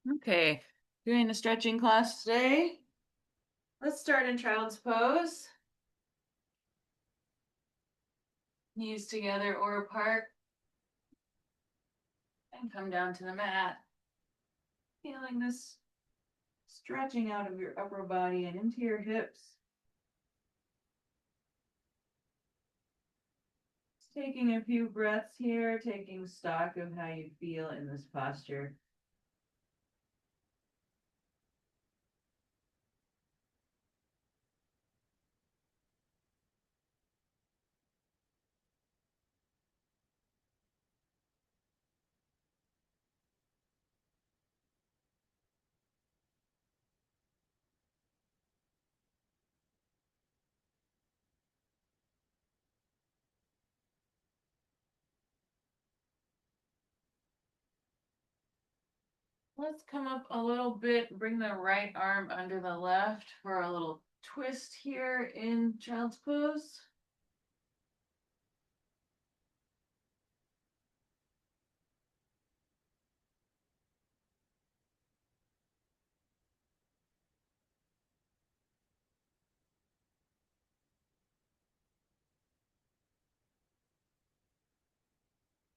Okay, doing a stretching class today. Let's start in child's pose. Knees together or apart. And come down to the mat. Feeling this stretching out of your upper body and into your hips. Just taking a few breaths here, taking stock of how you feel in this posture. Let's come up a little bit, bring the right arm under the left for a little twist here in child's pose.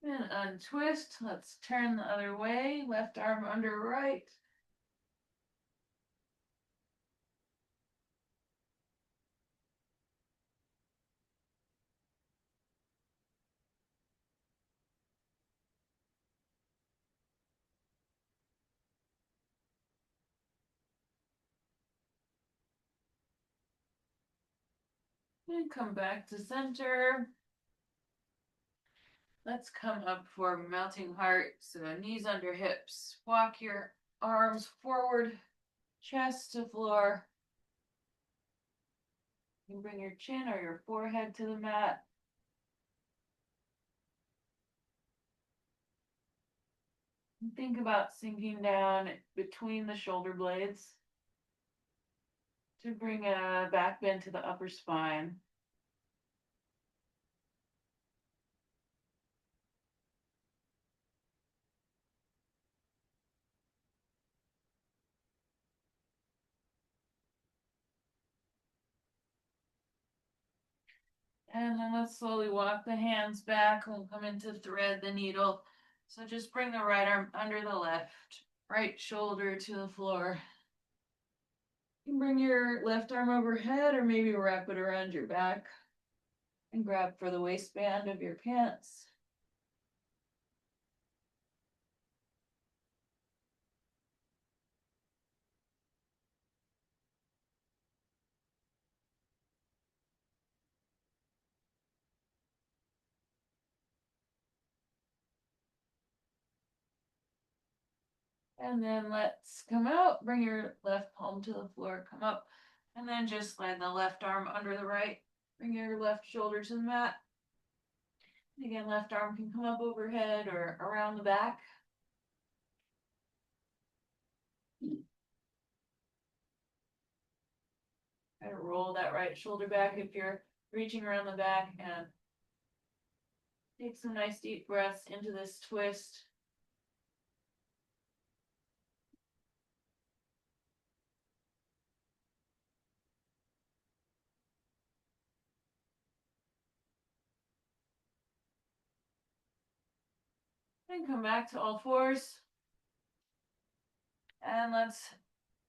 And untwist. Let's turn the other way. Left arm under right. And come back to center. Let's come up for melting heart. So knees under hips. Walk your arms forward, chest to floor. You bring your chin or your forehead to the mat. And think about sinking down between the shoulder blades to bring a back bend to the upper spine. And then let's slowly walk the hands back. We'll come into thread the needle. So just bring the right arm under the left, right shoulder to the floor. You can bring your left arm overhead or maybe wrap it around your back and grab for the waistband of your pants. And then let's come out, bring your left palm to the floor, come up, and then just slide the left arm under the right. Bring your left shoulder to the mat. Again, left arm can come up overhead or around the back. Try to roll that right shoulder back if you're reaching around the back and take some nice deep breaths into this twist. And come back to all fours. And let's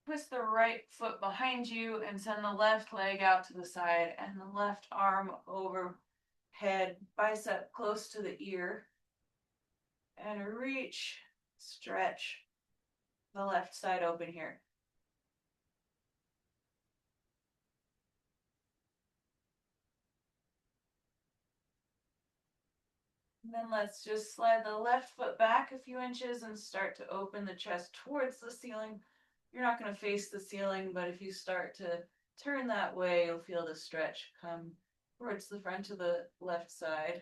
twist the right foot behind you and send the left leg out to the side and the left arm overhead, bicep close to the ear. And reach, stretch the left side open here. And then let's just slide the left foot back a few inches and start to open the chest towards the ceiling. You're not going to face the ceiling, but if you start to turn that way, you'll feel the stretch come towards the front of the left side.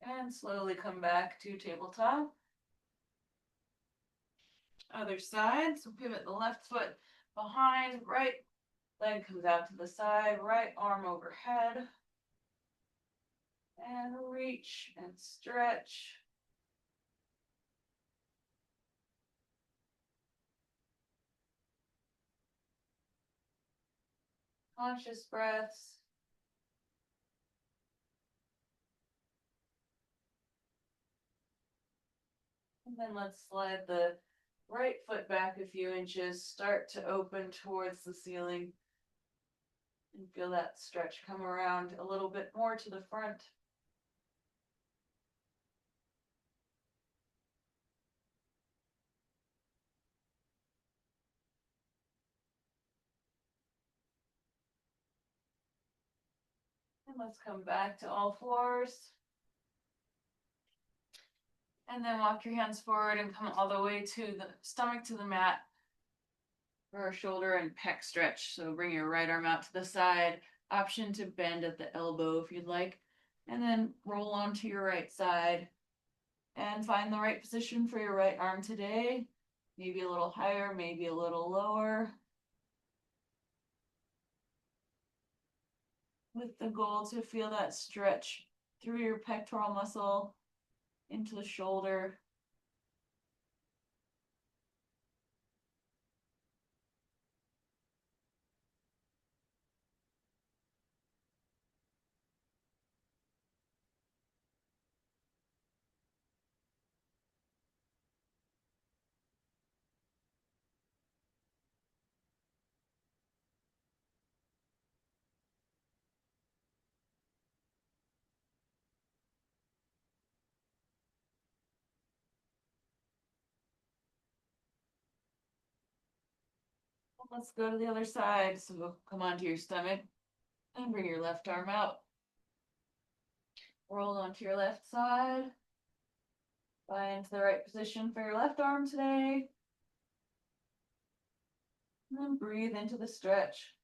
And slowly come back to tabletop. Other side, so pivot the left foot behind, right leg comes out to the side, right arm overhead. And reach and stretch. Conscious breaths. And then let's slide the right foot back a few inches, start to open towards the ceiling. And feel that stretch come around a little bit more to the front. And let's come back to all fours. And then walk your hands forward and come all the way to the stomach to the mat for our shoulder and pec stretch. So bring your right arm out to the side. Option to bend at the elbow if you'd like. And then roll onto your right side. And find the right position for your right arm today. Maybe a little higher, maybe a little lower. With the goal to feel that stretch through your pectoral muscle into the shoulder. Let's go to the other side. So come onto your stomach and bring your left arm out. Roll onto your left side. Find the right position for your left arm today. And then breathe into the stretch.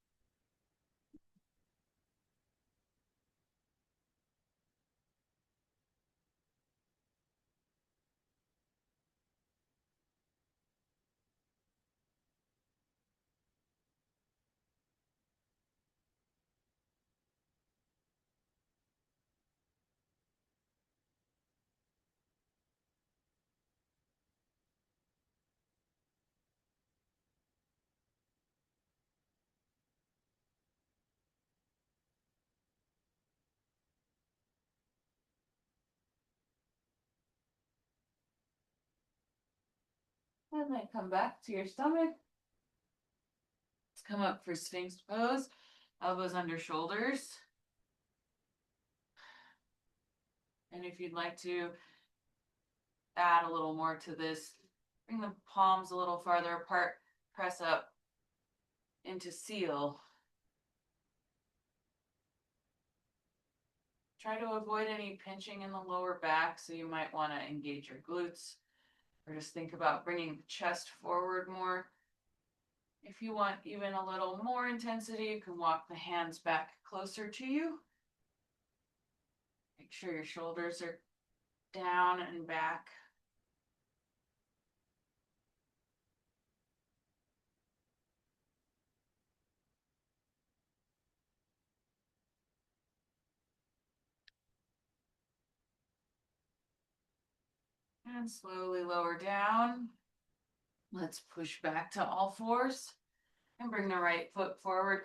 And then come back to your stomach. Let's come up for Sphinx pose. Elbows under shoulders. And if you'd like to add a little more to this, bring the palms a little farther apart, press up into seal. Try to avoid any pinching in the lower back, so you might want to engage your glutes, or just think about bringing the chest forward more. If you want even a little more intensity, you can walk the hands back closer to you. Make sure your shoulders are down and back. And slowly lower down. Let's push back to all fours and bring the right foot forward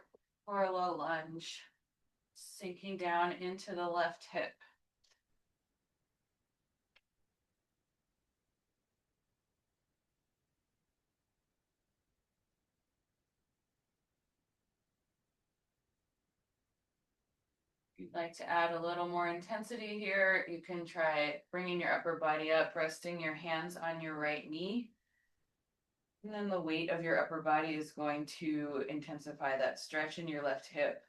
for a low lunge. Sinking down into the left hip. If you'd like to add a little more intensity here, you can try bringing your upper body up, resting your hands on your right knee. And then the weight of your upper body is going to intensify that stretch in your left hip.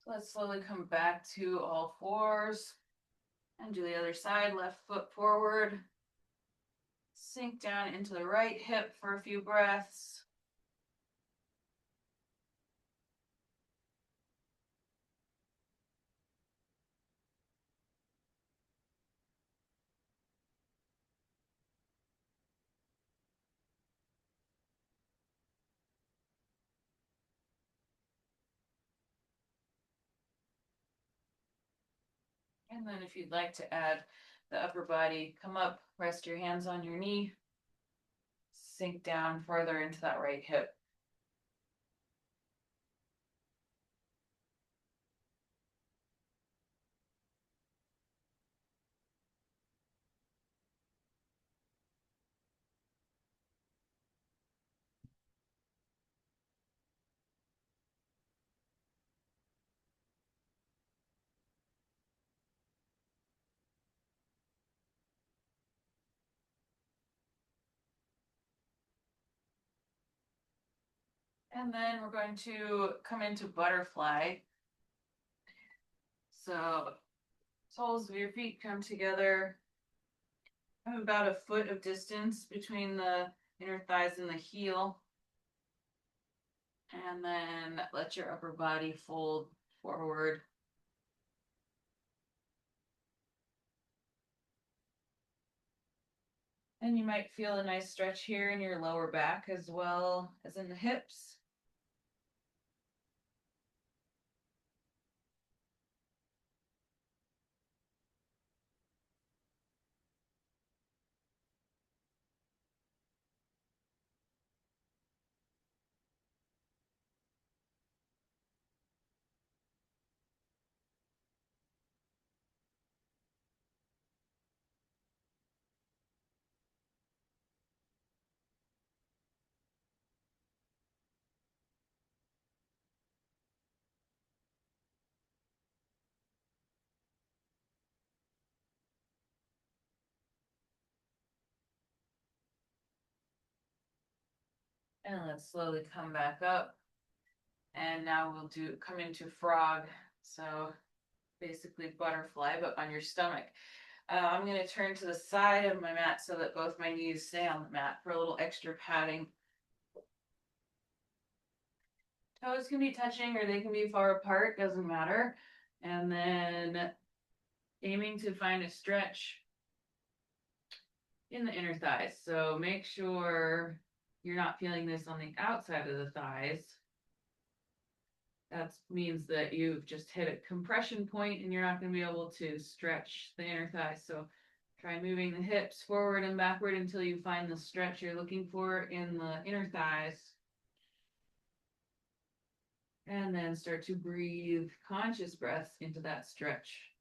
So let's slowly come back to all fours and do the other side, left foot forward. Sink down into the right hip for a few breaths. And then if you'd like to add the upper body, come up, rest your hands on your knee, sink down further into that right hip. And then we're going to come into butterfly. So soles of your feet come together. Have about a foot of distance between the inner thighs and the heel. And then let your upper body fold forward. And you might feel a nice stretch here in your lower back as well as in the hips. And let's slowly come back up. And now we'll come into frog. So basically butterfly, but on your stomach. I'm going to turn to the side of my mat so that both my knees stay on the mat for a little extra padding. Toes can be touching or they can be far apart, doesn't matter. And then aiming to find a stretch in the inner thighs. So make sure you're not feeling this on the outside of the thighs. That means that you've just hit a compression point and you're not going to be able to stretch the inner thighs. So try moving the hips forward and backward until you find the stretch you're looking for in the inner thighs. And then start to breathe conscious breaths into that stretch.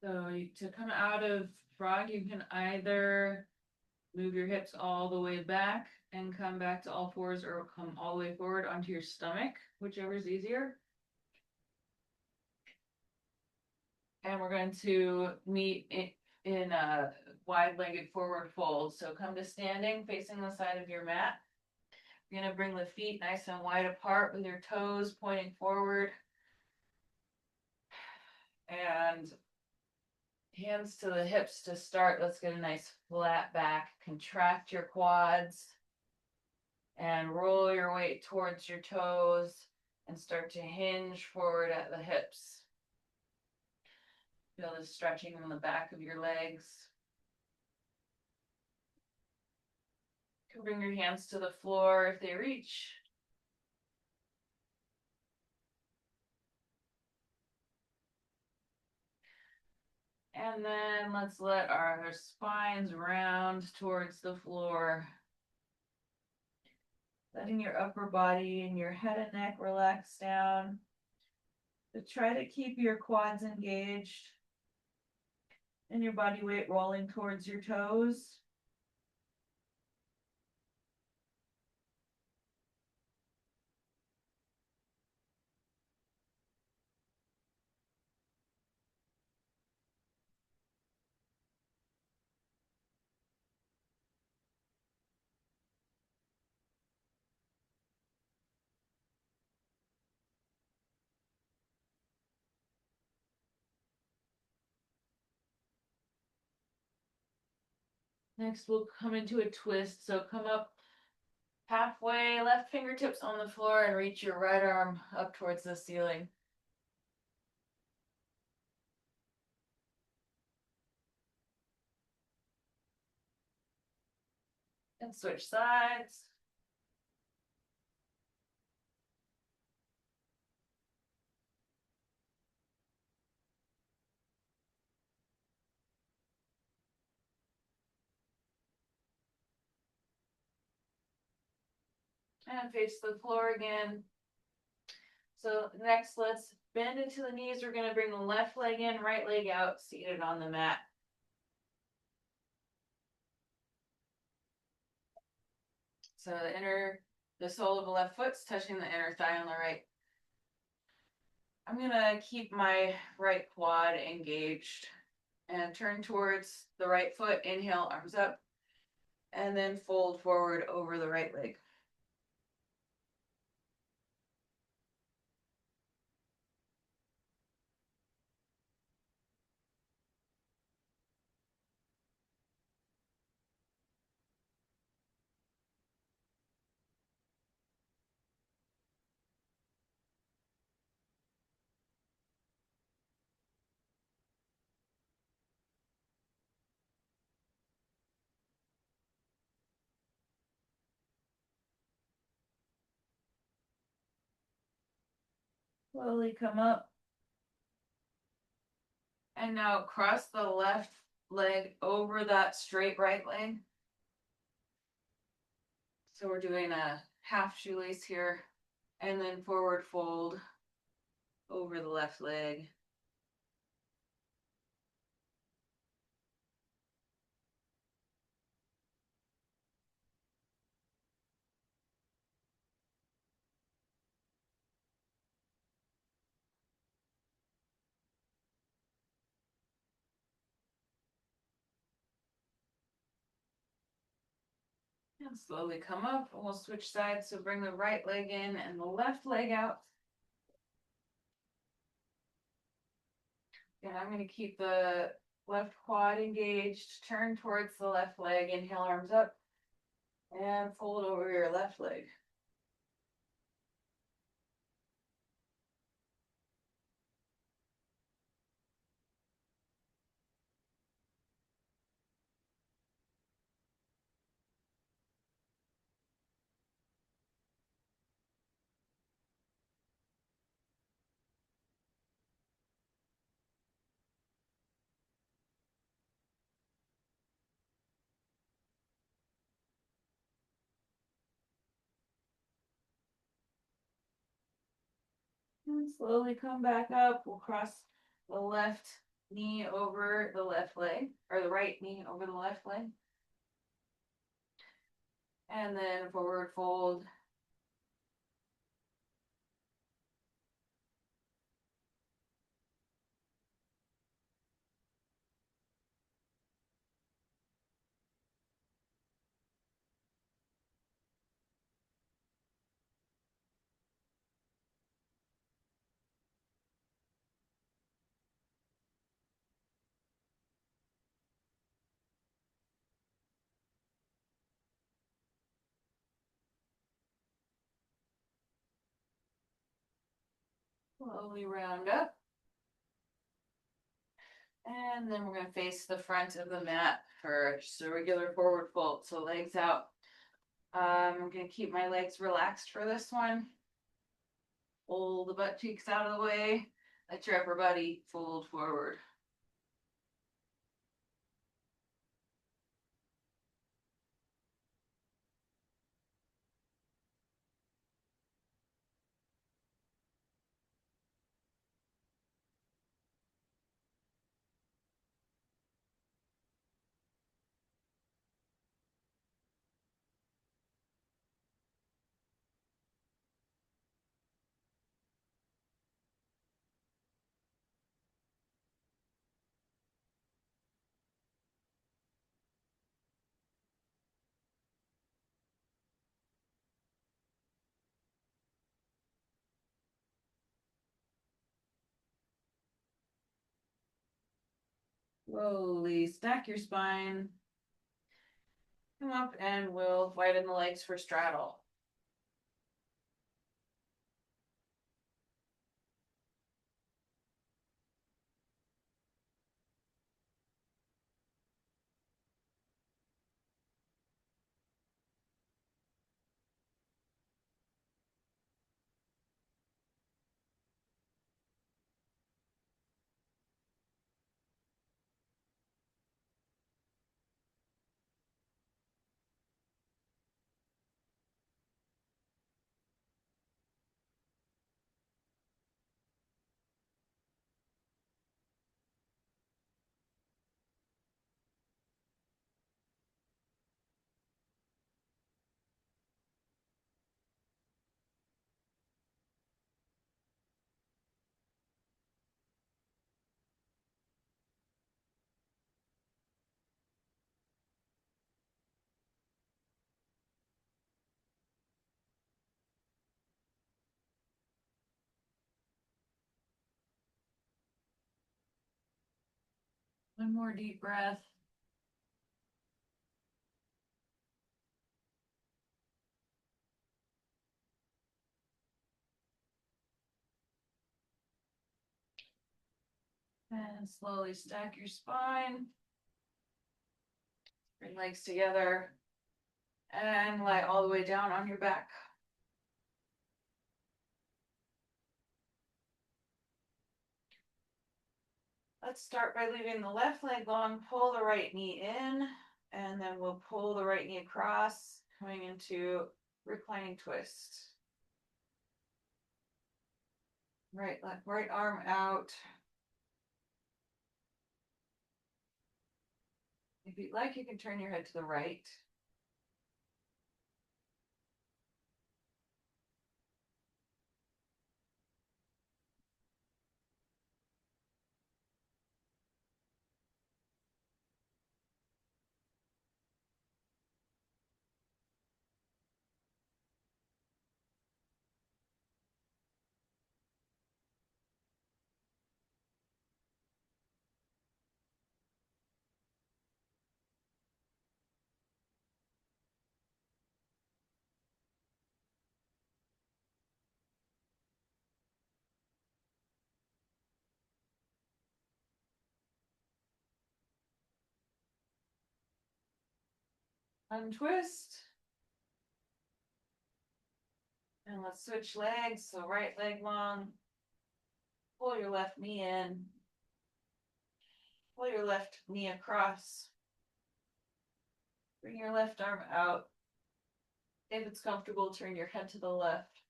So to come out of frog, you can either move your hips all the way back and come back to all fours or come all the way forward onto your stomach, whichever is easier. And we're going to meet in a wide-legged forward fold. So come to standing, facing the side of your mat. You're going to bring the feet nice and wide apart with your toes pointing forward. And hands to the hips to start. Let's get a nice flat back. Contract your quads and roll your weight towards your toes and start to hinge forward at the hips. Feel the stretching in the back of your legs. You can bring your hands to the floor if they reach. And then let's let our spines round towards the floor. Letting your upper body and your head and neck relax down. But try to keep your quads engaged and your body weight rolling towards your toes. Next, we'll come into a twist. So come up halfway, left fingertips on the floor, and reach your right arm up towards the ceiling. And switch sides. And face the floor again. So next, let's bend into the knees. We're going to bring the left leg in, right leg out, seated on the mat. So the sole of the left foot's touching the inner thigh on the right. I'm going to keep my right quad engaged and turn towards the right foot. Inhale, arms up, and then fold forward over the right leg. Slowly come up. And now cross the left leg over that straight right leg. So we're doing a half shoelace here, and then forward fold over the left leg. And slowly come up, and we'll switch sides. So bring the right leg in and the left leg out. And I'm going to keep the left quad engaged, turn towards the left leg, inhale, arms up, and fold over your left leg. And slowly come back up. We'll cross the left knee over the left leg, or the right knee over the left leg. And then forward fold. Slowly round up. And then we're going to face the front of the mat for just a regular forward fold. So legs out. I'm going to keep my legs relaxed for this one. Pull the butt cheeks out of the way. Let your upper body fold forward. Slowly stack your spine. Come up and we'll widen the legs for straddle. One more deep breath. And slowly stack your spine. Bring legs together and lie all the way down on your back. Let's start by leaving the left leg long, pull the right knee in, and then we'll pull the right knee across, coming into reclining twist. Right arm out. If you'd like, you can turn your head to the right. Untwist. And let's switch legs. So right leg long. Pull your left knee in. Pull your left knee across. Bring your left arm out. If it's comfortable, turn your head to the left.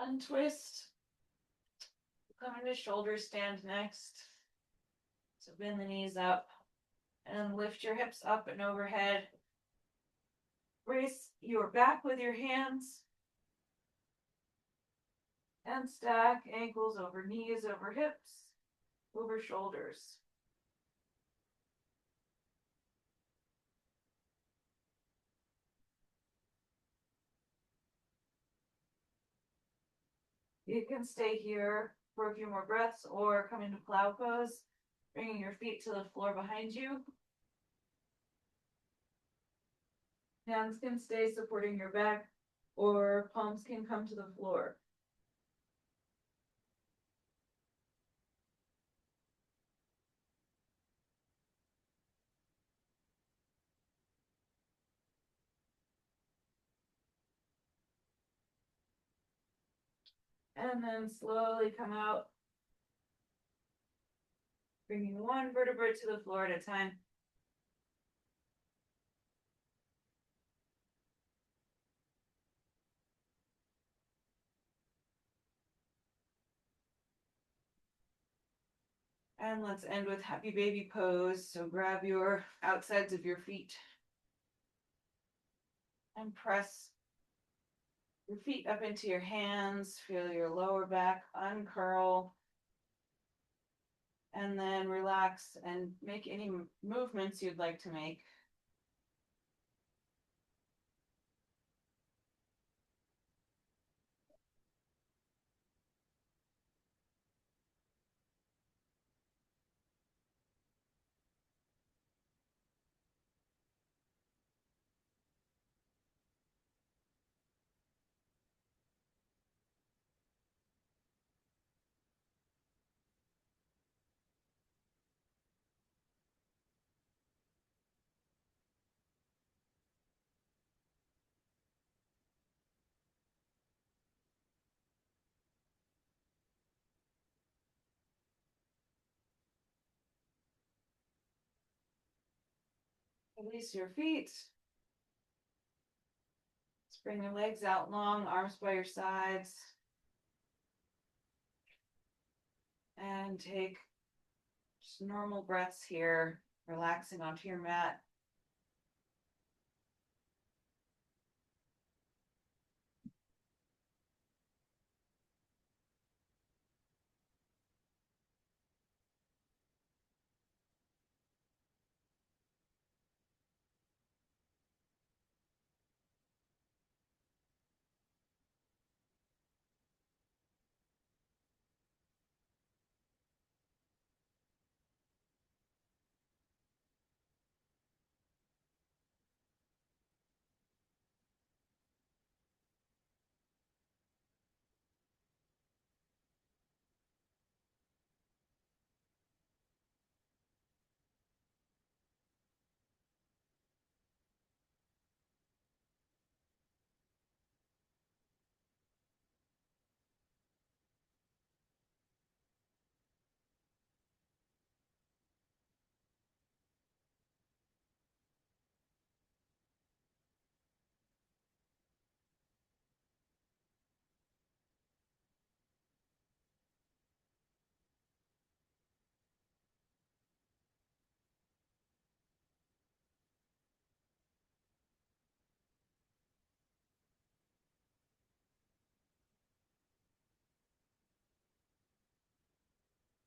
Untwist. Come into shoulder stand next. So bend the knees up and lift your hips up and overhead. Brace your back with your hands. And stack ankles over knees, over hips, over shoulders. You can stay here for a few more breaths or come into plow pose, bringing your feet to the floor behind you. Hands can stay supporting your back or palms can come to the floor. And then slowly come out, bringing one vertebrae to the floor at a time. And let's end with happy baby pose. So grab your outsides of your feet and press your feet up into your hands. Feel your lower back uncurl. And then relax and make any movements you'd like to make. Release your feet. Bring your legs out long, arms by your sides. And take just normal breaths here, relaxing onto your mat.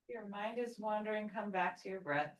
If your mind is wandering, come back to your breath.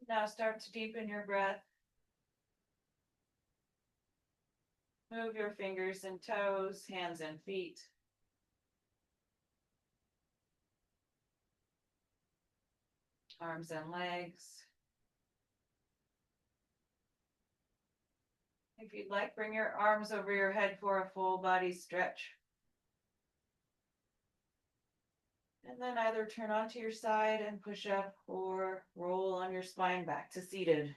Now start to deepen your breath. Move your fingers and toes, hands and feet. Arms and legs. If you'd like, bring your arms over your head for a full body stretch. And then either turn onto your side and push up or roll on your spine back to seated.